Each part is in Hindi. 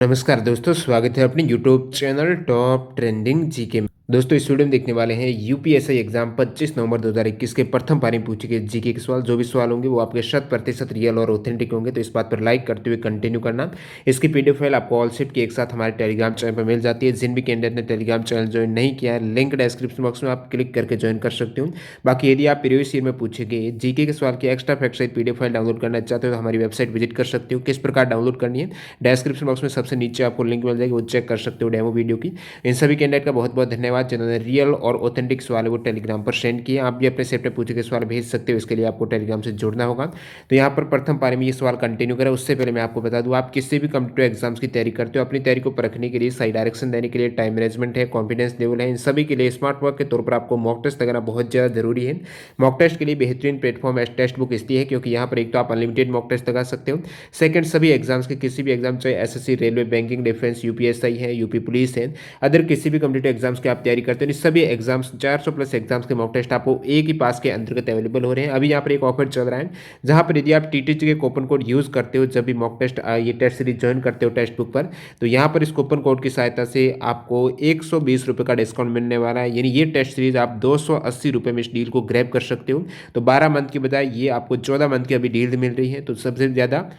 नमस्कार दोस्तों, स्वागत है अपने YouTube channel top trending GK में। दोस्तों इस वीडियो में देखने वाले हैं यूपीएससी एग्जाम 25 नवंबर 2021 के प्रथम पारी में पूछे गए जीके के सवाल। जो भी सवाल होंगे वो आपके 100% रियल और ऑथेंटिक होंगे, तो इस बात पर लाइक करते हुए कंटिन्यू करना। इसकी पीडीएफ फाइल आपको ऑल सेट की एक साथ हमारे टेलीग्राम चैनल पर मिल जाती है। जिन भी कैंडिडेट ने टेलीग्राम चैनल ज्वाइन नहीं किया है, लिंक डिस्क्रिप्शन बॉक्स में आप क्लिक करके ज्वाइन कर सकते हो। बाकी यदि आप प्रीवियस ईयर में पूछे गए जीके के सवाल की एक्स्ट्रा फैक्ट सहित पीडीएफ फाइल डाउनलोड करना चाहते हो तो हमारी वेबसाइट विजिट कर सकते हो। किस प्रकार डाउनलोड करनी है, डिस्क्रिप्शन बॉक्स में सबसे नीचे आपको लिंक मिल जाएगी, वो चेक कर सकते हो डेमो वीडियो की। इन सभी कैंडिडेट का बहुत बहुत धन्यवाद जिन्होंने रियल और ऑथेंटिक सवाल है वो टेलीग्राम पर सेंड किए। आप भी अपने सेट में पूछे गए सवाल भेज सकते हो, इसके लिए आपको टेलीग्राम से जुड़ना होगा। तो यहाँ पर प्रथम पारी में ये सवाल कंटिन्यू करें, उससे पहले मैं आपको बता दूं, आप किसी भी कॉम्पिटिटिव एग्जाम्स की तैयारी करते हो, अपनी तैयारी को परखने के लिए, सही डायरेक्शन देने के लिए, टाइम मैनेजमेंट है, कॉन्फिडेंस लेवल है, इन सभी के लिए स्मार्ट वर्क के तौर पर आपको मॉक टेस्ट लगाना बहुत ज़्यादा जरूरी है। मॉक टेस्ट के लिए बेहतरीन प्लेटफॉर्म है टेस्ट बुक इसलिए है क्योंकि यहाँ पर एक तो आप अनलिमिटेड मॉक टेस्ट लगा सकते हो। सेकंड, सभी एग्जाम्स के किसी भी एग्जाम, चाहे SSC, railway, banking, defence, UPSI है, यूपी पुलिस है, अदर किसी भी कॉम्पिटिटिव एग्जाम्स की आप तैयारी करते हो, सभी एग्जाम्स 400 प्लस एग्जाम्स के मॉक टेस्ट आपको एक ही पास के अंतर्गत अवेलेबल हो रहे हैं। अभी यहाँ पर एक ऑफर चल रहा है जहाँ पर यदि आप टीटीजी के कूपन कोड यूज़ करते हो, जब भी मॉक टेस्ट ये टेस्ट सीरीज ज्वाइन करते हो टेक्स्ट बुक पर, तो यहाँ पर इस कूपन कोड की सहायता से आपको 120 रुपये का डिस्काउंट मिलने वाला है। यानी ये टेस्ट सीरीज आप 280 रुपये में इस डील को ग्रैब कर सकते हो। तो 12 मंथ की बजाय ये आपको 14 मंथ की अभी डील मिल रही है। तो सबसे ज़्यादा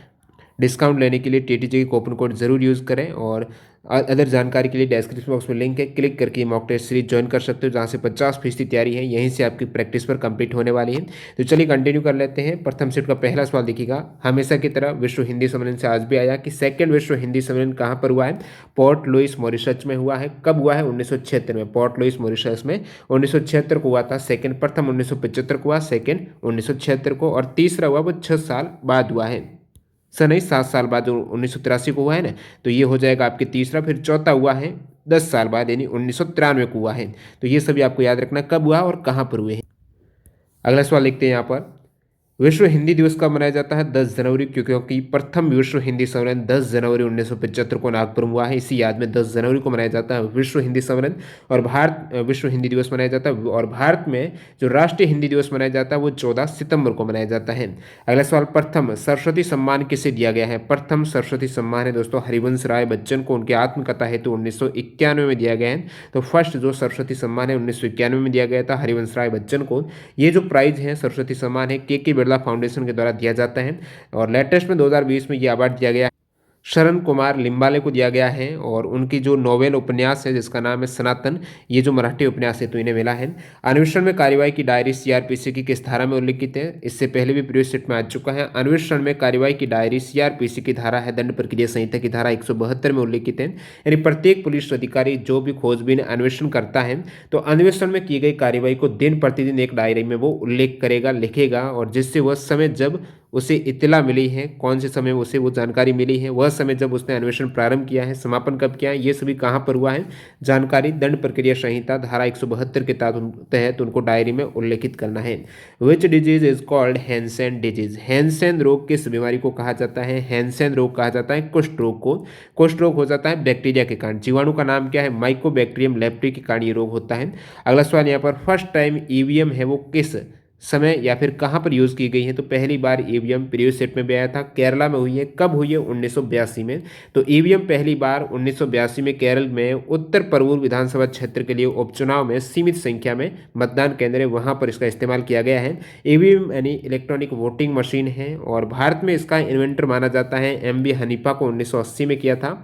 डिस्काउंट लेने के लिए टीटीजी के कूपन कोड जरूर यूज़ करें। और अदर जानकारी के लिए डिस्क्रिप्शन बॉक्स में लिंक है, क्लिक करके मॉक टेस्ट सीरीज ज्वाइन कर सकते हो, जहाँ से 50% तैयारी है यहीं से आपकी प्रैक्टिस पर कंप्लीट होने वाली है। तो चलिए कंटिन्यू कर लेते हैं। प्रथम सेट का पहला सवाल देखिएगा। हमेशा की तरह विश्व हिंदी सम्मेलन से आज भी आया कि सेकंड विश्व हिंदी सम्मेलन कहाँ पर हुआ है? पोर्ट लुइस मॉरिशस में हुआ है। कब हुआ है? 1976 में। पोर्ट लुइस मॉरिशस में 1976 को हुआ था। सेकंड, प्रथम 1975 को हुआ, सेकंड 1976 को, और तीसरा हुआ वो 6 साल बाद हुआ है। सर नहीं, 7 साल बाद, जो 1983 को हुआ है ना, तो ये हो जाएगा आपके तीसरा। फिर चौथा हुआ है 10 साल बाद, यानी 1993 को हुआ है। तो ये सभी आपको याद रखना कब हुआ और कहाँ पर हुए हैं। अगला सवाल लिखते हैं यहाँ पर, विश्व हिंदी दिवस कब मनाया जाता है? 10 जनवरी, क्योंकि प्रथम विश्व हिंदी सम्मेलन 10 जनवरी 1975 को नागपुर में हुआ है। इसी याद में 10 जनवरी को मनाया जाता है विश्व हिंदी सम्मेलन। और भारत विश्व हिंदी दिवस मनाया जाता है। और भारत में जो राष्ट्रीय हिंदी दिवस मनाया जाता है वो 14 सितंबर को मनाया जाता है। अगला सवाल, प्रथम सरस्वती सम्मान किसे दिया गया है? प्रथम सरस्वती सम्मान है दोस्तों हरिवंश राय बच्चन को, उनकी आत्मकथा हेतु 1991 में दिया गया है। तो फर्स्ट जो सरस्वती सम्मान है 1991 में दिया गया था हरिवंश राय बच्चन को। ये जो प्राइज है सरस्वती सम्मान है के बिरला फाउंडेशन के द्वारा दिया जाता है। और लेटेस्ट में 2020 में ये अवार्ड दिया गया शरण कुमार लिम्बाले को दिया गया है। और उनकी जो नोवेल उपन्यास है जिसका नाम है सनातन, ये जो मराठी उपन्यास है तो इन्हें मिला है। अन्वेषण में कार्यवाही की डायरी सीआरपीसी की किस धारा में उल्लिखित है? इससे पहले भी प्रीवियस सेट में आ चुका है। अन्वेषण में कार्यवाही की डायरी सीआरपीसी की धारा है दंड प्रक्रिया संहिता की धारा 172 में उल्लिखित है। यानी प्रत्येक पुलिस अधिकारी जो भी खोजबीन अन्वेषण करता है तो अन्वेषण में की गई कार्यवाही को दिन प्रतिदिन एक डायरी में वो उल्लेख करेगा, लिखेगा, और जिससे वह समय जब उसे इत्तला मिली है, कौन से समय उसे वो जानकारी मिली है, वह समय जब उसने अन्वेषण प्रारंभ किया है, समापन कब किया है, ये सभी कहाँ पर हुआ है, जानकारी दंड प्रक्रिया संहिता धारा 172 के तहत उनको डायरी में उल्लेखित करना है। Which disease is called Hansen disease? Hansen रोग किस बीमारी को कहा जाता है? हैंसेन रोग कहा जाता है कुष्ठ रोग को। कुष्ठ रोग हो जाता है बैक्टीरिया के कारण। जीवाणु का नाम क्या है? माइकोबैक्टीरियम लेप्टी के कारण ये रोग होता है। अगला सवाल यहाँ पर, फर्स्ट टाइम ईवीएम है वो किस समय या फिर कहाँ पर यूज़ की गई है? तो पहली बार ईवीएम प्रीवियस सेट में भी आया था, केरला में हुई है। कब हुई है? 1982 में। तो ईवीएम पहली बार 1982 में केरल में उत्तर परवूर विधानसभा क्षेत्र के लिए उपचुनाव में सीमित संख्या में मतदान केंद्र है, वहाँ पर इसका इस्तेमाल किया गया है। ईवीएम यानी इलेक्ट्रॉनिक वोटिंग मशीन है। और भारत में इसका इन्वेंटर माना जाता है एमबी हनीफा को, 1980 में किया था।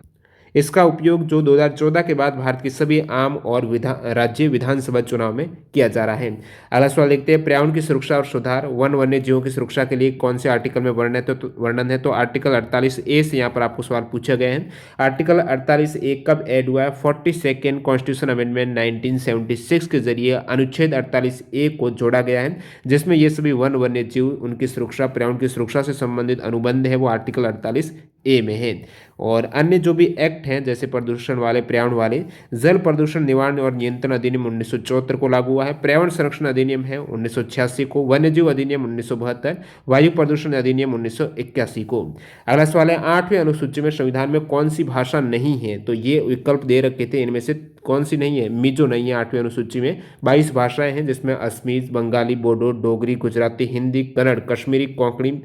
इसका उपयोग जो 2014 के बाद भारत की सभी आम और राज्य विधानसभा चुनाव में किया जा रहा है। अगला सवाल देखते हैं, पर्यावरण की सुरक्षा और सुधार, वन वन्य जीवों की सुरक्षा के लिए कौन से आर्टिकल में वर्णन है? तो आर्टिकल 48A से यहाँ पर आपको सवाल पूछा गया है। आर्टिकल 48A कब ऐड हुआ है? 42nd कॉन्स्टिट्यूशन अमेंडमेंट 1976 के जरिए अनुच्छेद 48A को जोड़ा गया है, जिसमें ये सभी वन वन्य जीव, उनकी सुरक्षा, पर्यावरण की सुरक्षा से संबंधित अनुबंध है वो आर्टिकल 48A में है। और अन्य जो भी एक्ट हैं जैसे प्रदूषण वाले, पर्यावरण वाले, जल प्रदूषण निवारण और नियंत्रण अधिनियम 1974 को लागू हुआ है। पर्यावरण संरक्षण अधिनियम है 1986 को। वन्यजीव अधिनियम 1972, वायु प्रदूषण अधिनियम 1981 को। अगला सवाल है, 8वें अनुसूची में संविधान में कौन सी भाषा नहीं है? तो ये विकल्प दे रखे थे, इनमें से कौन सी नहीं है? मिजो नहीं है 8वें अनुसूची में। 22 भाषाएं हैं जिसमें असमीज, बंगाली, बोडो, डोगरी, गुजराती, हिंदी, कन्नड़, कश्मीरी, कोंकणी,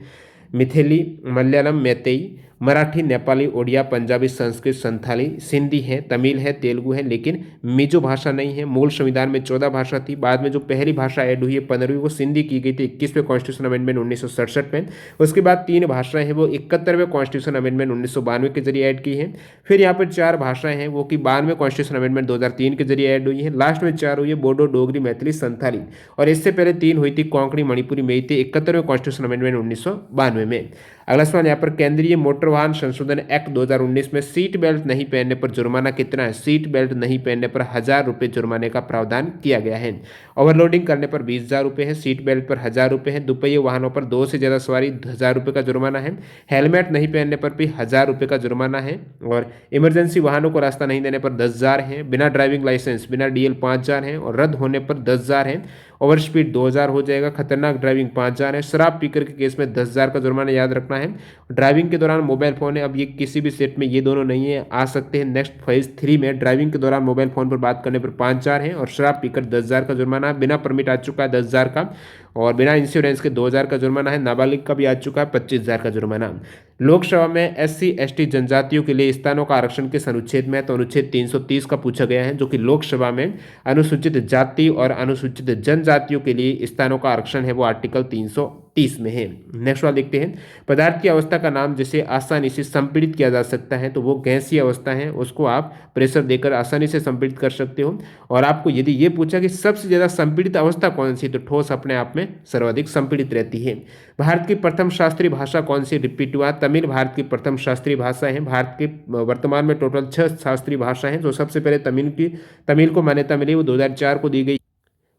मिथिली, मलयालम, मैतेई, मराठी, नेपाली, ओडिया, पंजाबी, संस्कृत, संथाली, सिंधी है, तमिल है, तेलुगु है, लेकिन मिजो भाषा नहीं है। मूल संविधान में 14 भाषा थी, बाद में जो पहली भाषा ऐड हुई है 15वीं, वो सिंधी की गई थी 21वें कॉन्स्टिट्यूशन अमेंडमेंट 1967 में। उसके बाद 3 भाषाएं हैं वो 71वें कॉन्स्टिट्यूशन अमेंडमेंट 1992 के जरिए ऐड की है। फिर यहाँ पर 4 भाषाएं हैं वो कि 92वें कॉन्स्टिट्यूशन अमेंडमेंट 2003 के जरिए ऐड हुई है। लास्ट में 4 हुई है बोडो, डोगरी, मैथिली, संथाली, और इससे पहले 3 हुई थी कोंकणी, मणिपुरी, मेइते 71वें कॉन्स्टिट्यूशन अमेंडमेंट 1992 में। अगला सवाल यहाँ पर केंद्रीय मोटर वाहन संशोधन एक्ट 2019 में सीट बेल्ट नहीं पहनने पर जुर्माना कितना है? सीट बेल्ट नहीं पहनने पर 1000 रुपये जुर्माने का प्रावधान किया गया है। ओवरलोडिंग करने पर 20,000 रुपये है, सीट बेल्ट पर 1000 रुपये है, दुपहिए वाहनों पर 2 से ज़्यादा सवारी 1000 रुपये का जुर्माना है, हेलमेट नहीं पहनने पर भी 1000 रुपये का जुर्माना है, और इमरजेंसी वाहनों को रास्ता नहीं देने पर 10,000 है, बिना ड्राइविंग लाइसेंस बिना डीएल 5000 है, और रद्द होने पर 10,000 है, ओवर स्पीड 2000 हो जाएगा, खतरनाक ड्राइविंग 5000 है, शराब पीकर के केस में 10,000 का जुर्माना याद रखना है। ड्राइविंग के दौरान मोबाइल फोन है, अब ये किसी भी सेट में ये दोनों नहीं है, आ सकते हैं नेक्स्ट फेज 3 में। ड्राइविंग के दौरान मोबाइल फोन पर बात करने पर 5000 है, और शराब पीकर 10,000 का जुर्माना, बिना परमिट आ चुका है 10,000 का, और बिना इंश्योरेंस के 2,000 का जुर्माना है, नाबालिग का भी आ चुका है 25,000 का जुर्माना। लोकसभा में SC/ST जनजातियों के लिए स्थानों का आरक्षण किस अनुच्छेद में है? तो अनुच्छेद 330 का पूछा गया है, जो कि लोकसभा में अनुसूचित जाति और अनुसूचित जनजातियों के लिए स्थानों का आरक्षण है वो आर्टिकल 330 में है। नेक्स्ट सवाल देखते हैं। पदार्थ की अवस्था का नाम जिसे आसानी से संपीड़ित किया जा सकता है तो वो गैसीय अवस्था है, उसको आप प्रेशर देकर आसानी से संपीड़ित कर सकते हो। और आपको यदि ये पूछा कि सबसे ज्यादा संपीड़ित अवस्था कौन सी, तो ठोस अपने आप में सर्वाधिक संपीड़ित रहती है। भारत की प्रथम शास्त्रीय भाषा कौन सी? रिपीट हुआ, तमिल भारत की प्रथम शास्त्रीय भाषा है। भारत के वर्तमान में टोटल 6 शास्त्रीय भाषा हैं, जो सबसे पहले तमिल को मान्यता मिली वो 2004 को दी गई।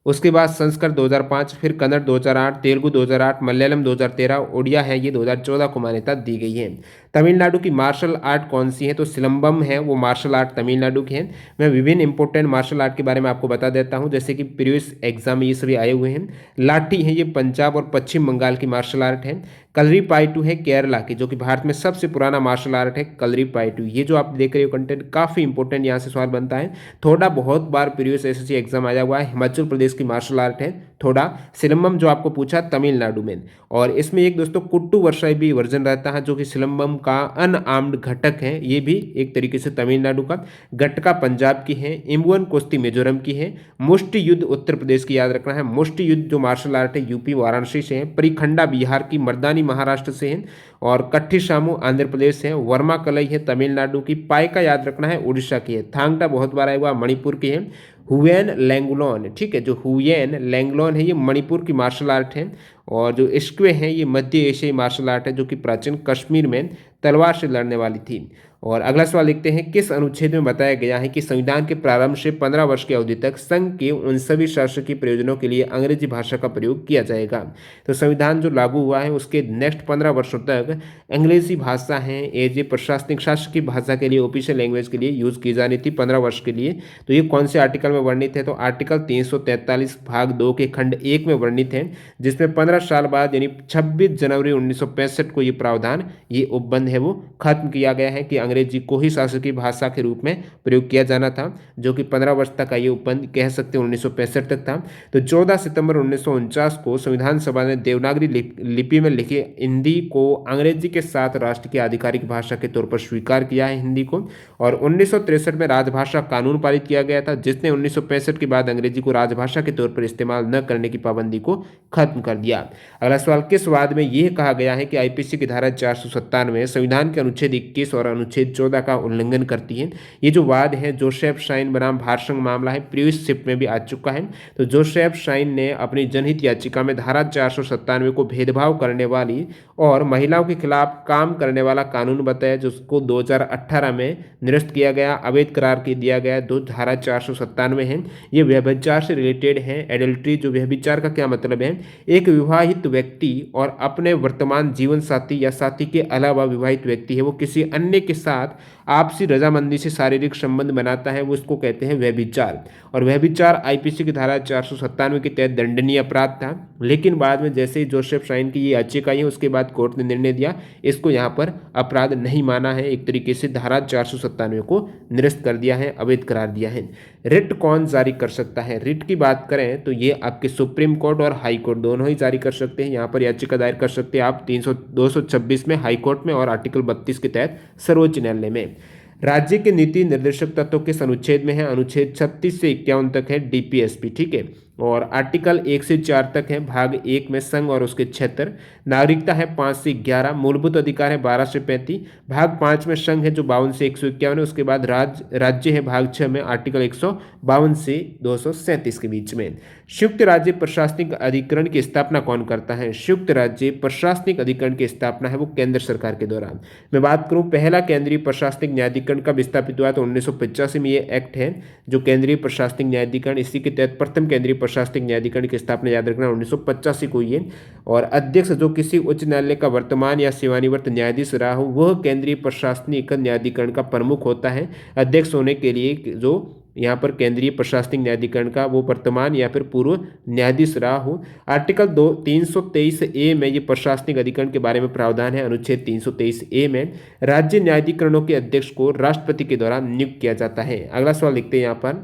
उसके बाद संस्कृत 2005, फिर कन्नड़ 2008, तेलुगु 2008, मलयालम 2013, ओडिया है ये 2014 को मान्यता दी गई है। तमिलनाडु की मार्शल आर्ट कौन सी है? तो सिलंबम है वो मार्शल आर्ट तमिलनाडु की है। मैं विभिन्न इंपॉर्टेंट मार्शल आर्ट के बारे में आपको बता देता हूँ, जैसे कि प्रीवियस एग्जाम में ये सभी आए हुए हैं। लाठी है ये पंजाब और पश्चिम बंगाल की मार्शल आर्ट है। कलरीपायटू है केरला की, जो कि भारत में सबसे पुराना मार्शल आर्ट है कलरीपायटू। ये जो आप देख रहे हो कंटेंट काफ़ी इंपॉर्टेंट यहाँ से सवाल बनता है, थोड़ा बहुत बार प्रीवियस SSC एग्जाम आया हुआ है। हिमाचल प्रदेश की मार्शल आर्ट है थोड़ा। सिलंबम जो आपको पूछा तमिलनाडु में, और इसमें एक दोस्तों कुट्टू वर्षाई भी वर्जन रहता है, जो कि सिलंबम का अनआर्म्ड घटक है, ये भी एक तरीके से तमिलनाडु का। गटका पंजाब की है, इम्बुअन कुश्ती मिजोरम की है, मुष्टि युद्ध उत्तर प्रदेश की याद रखना है। मुष्टि युद्ध जो मार्शल आर्ट है यूपी वाराणसी से है। परिखंडा बिहार की, मर्दानी महाराष्ट्र से है, और कट्ठी सामू आंध्र प्रदेश से है। वर्मा कलई है तमिलनाडु की। पाइका याद रखना है उड़ीसा की है। थांगटा बहुत बार आया हुआ मणिपुर की है। हुयेन लैंगलोन, ठीक है, जो हुयेन लैंगलोन है ये मणिपुर की मार्शल आर्ट है। और जो स्क्वे है ये मध्य एशियाई मार्शल आर्ट है, जो कि प्राचीन कश्मीर में तलवार से लड़ने वाली थी। और अगला सवाल देखते हैं। किस अनुच्छेद में बताया गया है कि संविधान के प्रारंभ से 15 वर्ष की अवधि तक संघ के उन सभी शासकीय प्रयोजनों के लिए अंग्रेजी भाषा का प्रयोग किया जाएगा? तो संविधान जो लागू हुआ है उसके नेक्स्ट 15 वर्षों तक अंग्रेजी भाषा है एज ए प्रशासनिक शासकीय भाषा के लिए, ऑफिशियल लैंग्वेज के लिए यूज की जानी थी 15 वर्ष के लिए। तो ये कौन से आर्टिकल में वर्णित है? तो आर्टिकल 343 भाग 2 के खंड 1 में वर्णित है, जिसमें 15 साल बाद यानी 26 जनवरी 1965 को ये प्रावधान, ये उपबंध है वो खत्म किया गया है कि अंग्रेजी को ही शासकीय भाषा के रूप में प्रयोग किया जाना था, जो कि 15 वर्ष तक का ये उपबंध कह सकते हैं 1965 तक था। तो 14 सितंबर 1949 को संविधान सभा ने देवनागरी लिपि में लिखे हिंदी को अंग्रेजी के साथ राष्ट्र की आधिकारिक भाषा के तौर पर स्वीकार किया है हिंदी को। और 1963 में राजभाषा कानून पारित किया गया था, जिसने 1965 के बाद अंग्रेजी को राजभाषा के तौर पर इस्तेमाल न करने की पाबंदी को खत्म कर दिया। अगला सवाल। किस वाद में यह कहा गया है कि IPC की धारा 497 संविधान के अनुच्छेद 21 और अनुच्छेद 14 का उल्लंघन करती है? ये जो वाद है जोसेफ शाइन बनाम भारसंघ मामला है, प्रीवियस शिफ्ट में भी आ चुका है। तो जोसेफ शाइन ने अपनी जनहित याचिका में धारा 497 को भेदभाव करने वाली और महिलाओं के खिलाफ काम करने वाला कानून बताया, जिसको 2018 में निरस्त किया गया, अवैध करार के दिया गया। दो धारा 497 है, ये व्यभिचार से रिलेटेड है। एडल्ट्री, जो व्यभिचार का क्या मतलब है? एक विवाहित व्यक्ति और अपने वर्तमान जीवन साथी या साथी के अलावा विवाहित व्यक्ति है वो किसी अन्य के साथ साथ आपसी रजामंदी से शारीरिक संबंध बनाता है वो उसको कहते हैं व्यभिचार। और व्यभिचार आईपीसी की धारा 497 के तहत दंडनीय अपराध था, लेकिन बाद में जैसे ही जोसेफ शाइन की ये याचिका आई है उसके बाद कोर्ट ने निर्णय दिया इसको यहाँ पर अपराध नहीं माना है, एक तरीके से धारा 497 को निरस्त कर दिया है, अवैध करार दिया है। रिट कौन जारी कर सकता है? रिट की बात करें तो ये आपके सुप्रीम कोर्ट और हाई कोर्ट दोनों ही जारी कर सकते हैं। यहाँ पर याचिका दायर कर सकते हैं आप 226 में हाई कोर्ट में और आर्टिकल 32 के तहत सर्वोच्च न्यायालय में। राज्य के नीति निर्देशक तत्वों किस अनुच्छेद में है? अनुच्छेद 36 से 51 तक है डीपीएसपी, ठीक है। और आर्टिकल 1 से 4 तक है भाग 1 में संघ और उसके क्षेत्र। नागरिकता है 5 से 11, मूलभूत अधिकार है 12 से 35, भाग 5 में संघ है जो 52 से 151 है, उसके बाद राज्य है भाग 6 में आर्टिकल 152 से 237 के बीच में। संयुक्त राज्य प्रशासनिक अधिकरण की स्थापना कौन करता है? संयुक्त राज्य प्रशासनिक अधिकरण की स्थापना है वो केंद्र सरकार के द्वारा। मैं बात करूं पहला केंद्रीय प्रशासनिक न्यायाधिकरण कब स्थापित हुआ तो 1985 में ये एक्ट है जो केंद्रीय प्रशासनिक न्यायाधिकरण, इसी के तहत प्रथम केंद्रीय प्रशासनिक न्यायाधिकरण की स्थापना याद रखना 1985 को ही है। और अध्यक्ष जो किसी उच्च न्यायालय का वर्तमान या सेवानिवृत्त न्यायाधीश रहा हो वह केंद्रीय प्रशासनिक न्यायाधिकरण का प्रमुख होता है। अध्यक्ष होने के लिए जो यहाँ पर केंद्रीय प्रशासनिक न्यायाधिकरण का वो वर्तमान या फिर पूर्व न्यायाधीश रहा हो। आर्टिकल 323A में ये प्रशासनिक अधिकरण के बारे में प्रावधान है। अनुच्छेद 323A में राज्य न्यायाधिकरणों के अध्यक्ष को राष्ट्रपति के द्वारा नियुक्त किया जाता है। अगला सवाल लिखते हैं यहाँ पर,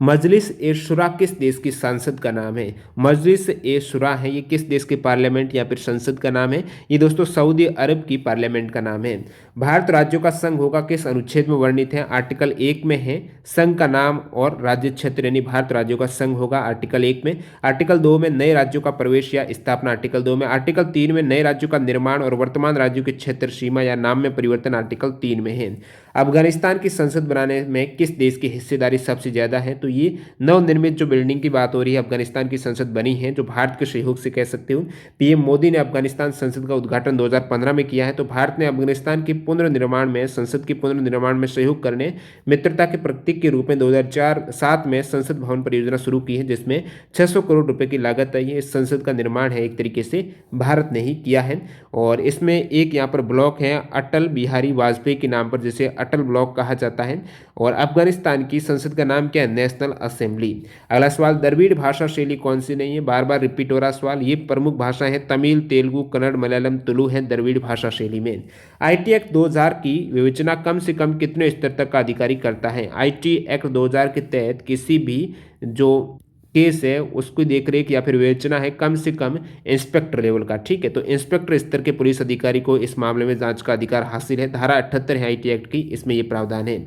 मजलिस ए शुरा किस देश की संसद का नाम है? मजलिस ए शुरा है ये किस देश के पार्लियामेंट या फिर संसद का नाम है? ये दोस्तों सऊदी अरब की पार्लियामेंट का नाम है। भारत राज्यों का संघ होगा किस अनुच्छेद में वर्णित है? आर्टिकल 1 में है संघ का नाम और राज्य क्षेत्र यानी भारत राज्यों का संघ होगा आर्टिकल 1 में। आर्टिकल 2 में नए राज्यों का प्रवेश या स्थापना आर्टिकल 2 में। आर्टिकल 3 में नए राज्यों का निर्माण और वर्तमान राज्यों के क्षेत्र सीमा या नाम में परिवर्तन आर्टिकल 3 में है। अफगानिस्तान की संसद बनाने में किस देश की हिस्सेदारी सबसे ज्यादा है? तो ये नवनिर्मित जो बिल्डिंग की बात हो रही है अफगानिस्तान की संसद बनी है जो भारत के सहयोग से कह सकते हो। पीएम मोदी ने अफगानिस्तान संसद का उद्घाटन 2015 में किया है। तो भारत ने अफगानिस्तान के पुनर्निर्माण में संसद के पुनर्निर्माण में सहयोग करने मित्रता के प्रतीक के रूप में 2007 में संसद भवन परियोजना शुरू की है जिसमें 600 करोड़ रुपए की लागत आई है। इस संसद का निर्माण है एक तरीके से भारत ने ही किया है। और इसमें एक यहाँ पर ब्लॉक है अटल बिहारी वाजपेयी के नाम पर जिसे अटल ब्लॉक कहा जाता है। और अफगानिस्तान की संसद का नाम क्या है? National assembly. अगला सवाल, द्रविड़ भाषा शैली कौन सी नहीं है? बार बार रिपीट हो रहा सवाल। ये प्रमुख भाषा है तमिल, तेलुगु, कन्नड़, मलयालम, तुलु है द्रविड़ भाषा शैली में। आईटी एक्ट 2000 की विवेचना कम से कम कितने स्तर तक का अधिकारी करता है? आईटी एक्ट 2000 के तहत किसी भी जो केस है उसकी देखरेख या फिर विवेचना है कम से कम इंस्पेक्टर लेवल का, ठीक है। तो इंस्पेक्टर स्तर के पुलिस अधिकारी को इस मामले में जांच का अधिकार हासिल है। धारा 78 है आईटी एक्ट की, इसमें ये प्रावधान है।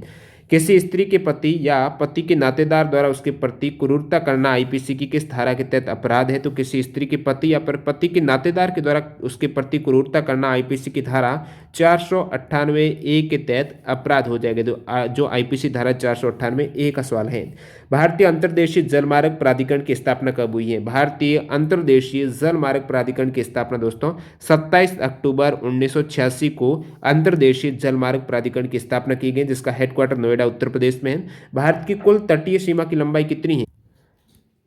किसी स्त्री के पति या पति के नातेदार द्वारा उसके प्रति क्रूरता करना आईपीसी की किस धारा के तहत अपराध है? तो किसी स्त्री के पति या पति के नातेदार के द्वारा उसके प्रति क्रूरता करना आईपीसी की धारा 498A के तहत अपराध हो जाएगा। तो जो आईपीसी धारा 498A का सवाल है। भारतीय अंतर्देशीय जलमार्ग प्राधिकरण की स्थापना कब हुई है? भारतीय अंतर्देशीय जलमार्ग प्राधिकरण की स्थापना दोस्तों 27 अक्टूबर 1986 को अंतर्देशीय जलमार्ग प्राधिकरण की स्थापना की गई जिसका हेडक्वार्टर नोएडा उत्तर प्रदेश में है। भारत की कुल तटीय सीमा की लंबाई कितनी है?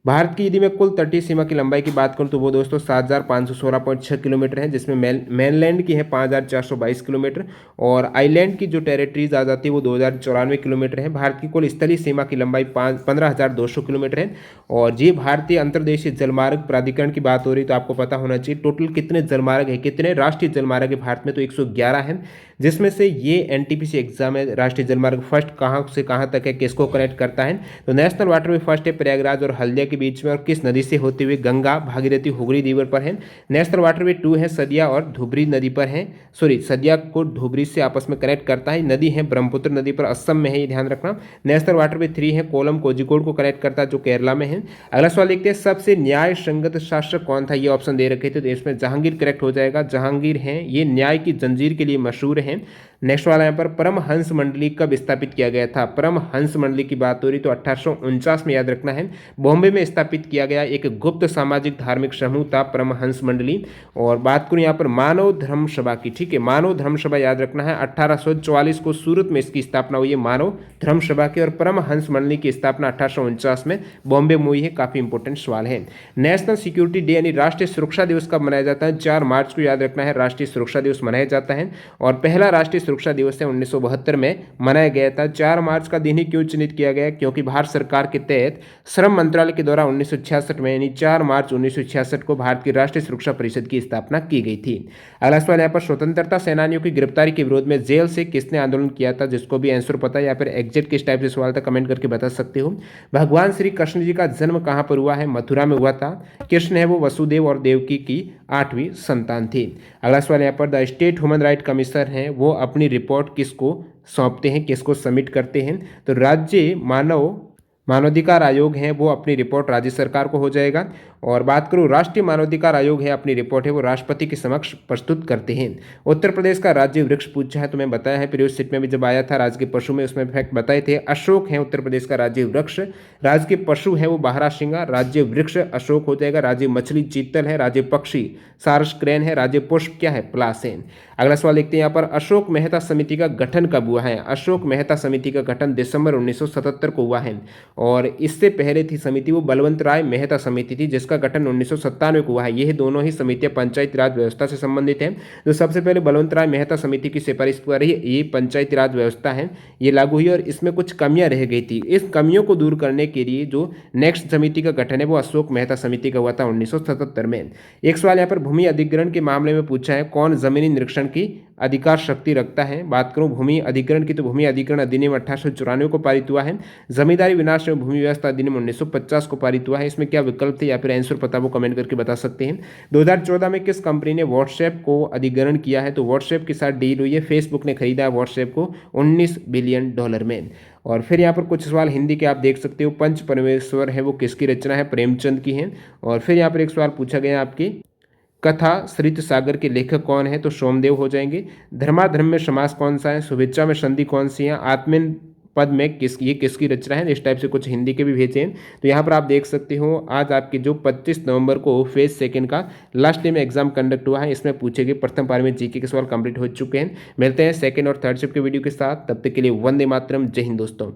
भारत की यदि मैं कुल तटीय सीमा की लंबाई की बात करूं तो वो दोस्तों 7516.6 किलोमीटर है जिसमें मेनलैंड की है 5422 किलोमीटर और आइलैंड की जो टेरिटरीज आ जाती है वो 2094 किलोमीटर है। भारत की कुल स्थलीय सीमा की लंबाई 15200 किलोमीटर है। और ये भारतीय अंतर्देशीय जलमार्ग प्राधिकरण की बात हो रही तो आपको पता होना चाहिए टोटल कितने जलमार्ग है, कितने राष्ट्रीय जलमार्ग है भारत में? तो 111 है, जिसमें से ये एनटीपीसी एग्जाम है राष्ट्रीय जलमार्ग फर्स्ट कहाँ से कहाँ तक है, किसको कनेक्ट करता है? तो नेशनल वाटरवे फर्स्ट है प्रयागराज और हल्दिया के बीच में और किस नदी से होते हुए? गंगा, भागीरथी, हुगली रिवर पर है। नेशनल वाटरवे 2 है सदिया और धुबरी नदी पर है, सदिया को धुबरी से आपस में कनेक्ट करता है। नदी है ब्रह्मपुत्र नदी पर, असम में है, ये ध्यान रखना। नेशनल वाटरवे 3 है कोलम कोझिकोड को कनेक्ट करता है जो केरला में है। अगला सवाल देखते हैं, सबसे न्याय संगत शासक कौन था? ये ऑप्शन दे रखे थे तो इसमें जहांगीर करेक्ट हो जाएगा। जहांगीर है, ये न्याय की जंजीर के लिए मशहूर है। नेक्स्ट वाला यहाँ पर परमहंस मंडली कब स्थापित किया गया था? परमहंस मंडली की बात हो रही तो 1849 में याद रखना है। बॉम्बे में स्थापित किया गया एक गुप्त सामाजिक धार्मिक समूह था परमहंस मंडली। और बात करूँ यहाँ पर मानव धर्म सभा की, ठीक है, मानव धर्म सभा याद रखना है 1844 को सूरत में इसकी स्थापना हुई है मानव धर्म सभा की। और परमहंस मंडली की स्थापना 1849 में बॉम्बे में हुई है। काफी इंपॉर्टेंट सवाल है। नेशनल सिक्योरिटी डे यानी राष्ट्रीय सुरक्षा दिवस कब मनाया जाता है? 4 मार्च को याद रखना है राष्ट्रीय सुरक्षा दिवस मनाया जाता है। और पहले पहला राष्ट्रीय सुरक्षा दिवस है 1972 में मनाया गया था। 4 मार्च का दिन ही क्यों चिन्हित किया गया? क्योंकि भारत सरकार के तहत श्रम मंत्रालय के द्वारा 1966 में यानी 4 मार्च 1966 को भारत की राष्ट्रीय सुरक्षा परिषद की स्थापना की गई थी। अगला सवाल यहाँ पर स्वतंत्रता सेनानियों की गिरफ्तारी के विरोध में जेल से किसने आंदोलन किया था? जिसको भी आंसर पता है या फिर एग्जैक्ट किस टाइप से सवाल था कमेंट करके बता सकते हो। भगवान श्री कृष्ण जी का जन्म कहाँ पर हुआ है? मथुरा में हुआ था। कृष्ण है वो वसुदेव और देवकी की 8वीं संतान थी। अगला सवाल यहाँ पर the state human right commissioner हैं वो अपनी रिपोर्ट किसको सौंपते हैं, किसको सबमिट करते हैं? तो राज्य मानवाधिकार आयोग है वो अपनी रिपोर्ट राज्य सरकार को हो जाएगा। और बात करूँ राष्ट्रीय मानवाधिकार आयोग है अपनी रिपोर्ट है वो राष्ट्रपति के समक्ष प्रस्तुत करते हैं। उत्तर प्रदेश का राज्य वृक्ष पूछा है तो मैं बताया है प्रीवियस सीट में भी जब आया था राज्य के पशु में उसमें फैक्ट बताए थे। अशोक है उत्तर प्रदेश का राज्य वृक्ष। राज्य के पशु है वो बारहसिंगा, राज्य वृक्ष अशोक हो जाएगा। राज्य मछली चीतल है, राज्य पक्षी सारस क्रेन है, राज्य पुष्प क्या है? पलासेन। अगला सवाल देखते हैं यहाँ पर अशोक मेहता समिति का गठन कब हुआ है? अशोक मेहता समिति का गठन दिसंबर 1977 को हुआ है। और इससे पहले थी समिति वो बलवंत राय मेहता समिति थी जिसका गठन 1997 को हुआ है। ये दोनों ही समितियां पंचायती राज व्यवस्था से संबंधित हैं। तो सबसे पहले बलवंत राय मेहता समिति की सिफारिश पर ही ये पंचायती राज व्यवस्था है ये लागू हुई और इसमें कुछ कमियां रह गई थी। इस कमियों को दूर करने के लिए जो नेक्स्ट समिति का गठन है वो अशोक मेहता समिति का हुआ था 1977 में। एक सवाल यहाँ पर भूमि अधिग्रहण के मामले में पूछा है कौन जमीनी निरीक्षण की अधिकार शक्ति रखता है? बात करूं भूमि अधिग्रहण की तो भूमि अधिग्रहण अधिनियम 1894 को पारित हुआ है। जमींदारी विनाश एवं भूमि व्यवस्था अधिनियम 1950 को पारित हुआ है। इसमें क्या विकल्प थे या फिर आंसर पता वो कमेंट करके बता सकते हैं। 2014 में किस कंपनी ने व्हाट्सएप को अधिग्रहण किया है? तो व्हाट्सएप के साथ डील हुई है, फेसबुक ने खरीदा है व्हाट्सएप को $19 बिलियन में। और फिर यहाँ पर कुछ सवाल हिंदी के आप देख सकते हो। पंच परमेश्वर है वो किसकी रचना है? प्रेमचंद की है। और फिर यहाँ पर एक सवाल पूछा गया आपकी कथा सरित सागर के लेखक कौन है? तो सोमदेव हो जाएंगे। धर्माधर्म में समास कौन सा है? शुभेच्छा में संधि कौन सी है? आत्मन पद में किसकी रचना है? इस टाइप से कुछ हिंदी के भी भेजे हैं। तो यहाँ पर आप देख सकते हो आज आपके जो 25 नवंबर को फेज सेकंड का लास्ट डे में एग्जाम कंडक्ट हुआ है इसमें पूछे गए प्रथम पारी में जीके के सवाल कंप्लीट हो चुके हैं। मिलते हैं सेकंड और थर्ड शिफ्ट के वीडियो के साथ, तब तक के लिए वंदे मातरम, जय हिंद दोस्तों।